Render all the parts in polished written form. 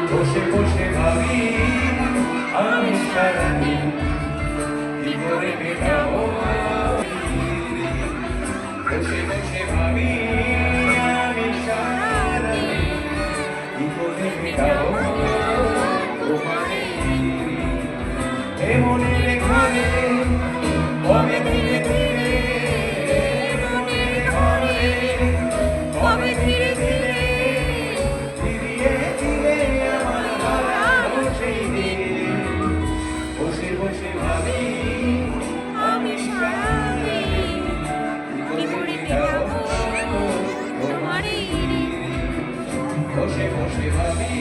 বসে বসে ভাবি আমি সারাদিন কি করে মেটাবো, বসে বসে ভাবি আমি সারাদিন কি করে মেটাবো তোমারে মনের ঘরে কবে ধীরে ধীরে মনের ঘরে কবে ধীরে ধীরে ধীরে ধীরে আমার হারানো সেই দিন বসে বসে ভাবি আমি সারাদিন কি করে মেটাবো তোমারে বসে বসে ভাবি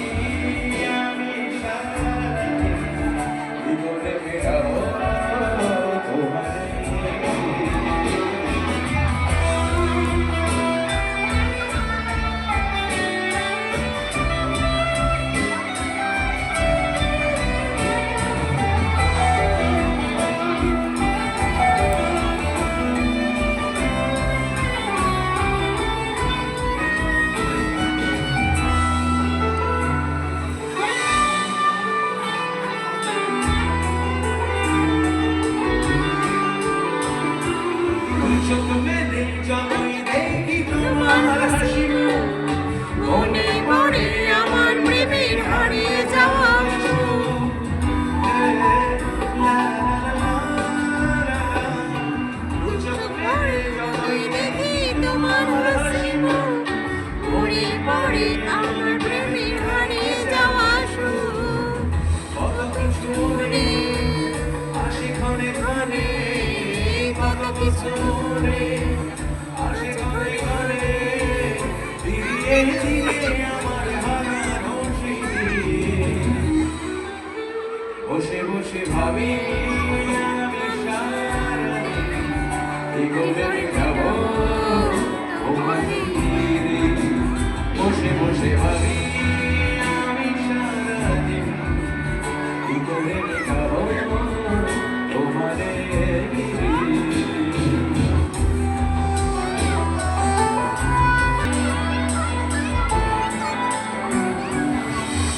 আমি সারাদিন কি করে মেটাবো তোমারে। চোখ মেলে যতই দেখি তোমার হাসি মনে পড়ে আমার প্রেমের হারিয়ে যাওয়া চোখ পড়ে যতই দেখি তোমার হাসি মনে পড়ে আমার প্রেমের হারিয়ে যাওয়া কত কিছু মনে আসে ক্ষণে ক্ষণে কত কিছু মনে আসে ক্ষণে ক্ষণে ধীরে ধীরে আমার হারানো সেই দিন বসে বসে ভাবি আমি সারাদিন কি করে মেটাবো তোমারে বসে বসে ভাবি আমি সারাদিন কি করে মেটাবো তোমারে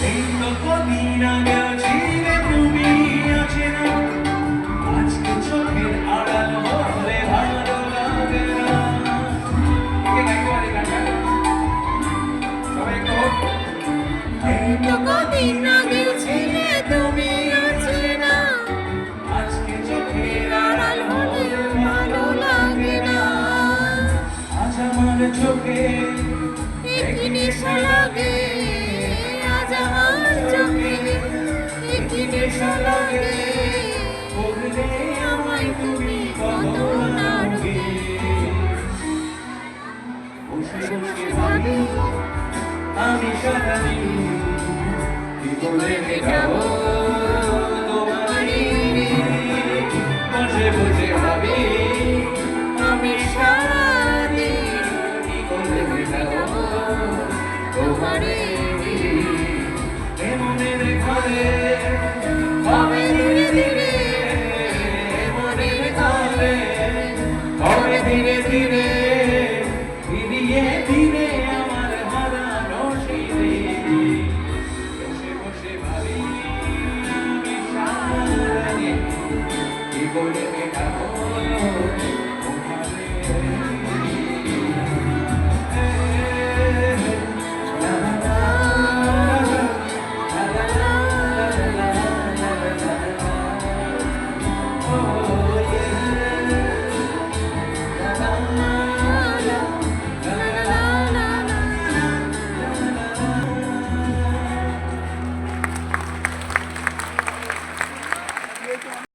এই তো কদিন আগে ছিলে তুমি আছে না আজকে চোখের আড়াল হলে ভালো লাগে না সবাই এই তো কদিন আগে ছিলে তুমি আছে না আজকে চোখের আড়াল হলে ভালো লাগে না আজ আমার চোখে একই নেশা লাগে আজ আমার চোখে একই নেশা লাগে বললে আমায় তুমি কত না রোগে বসে বসে ভাবি আমি সারাদিন কি করে মেটাবো তোমারে বসে বসে ভাবি আমি সারাদিন কি করে মেটাবো তোমারে মনের ঘরে কবে ধীরে ধীরে মনের ঘরে কবে ধীরে ধীরে ধীরে ধীরে আমার হারানো সেই দিন বসে বসে ভাবি আমি সারাদিন কি করে মেটাবো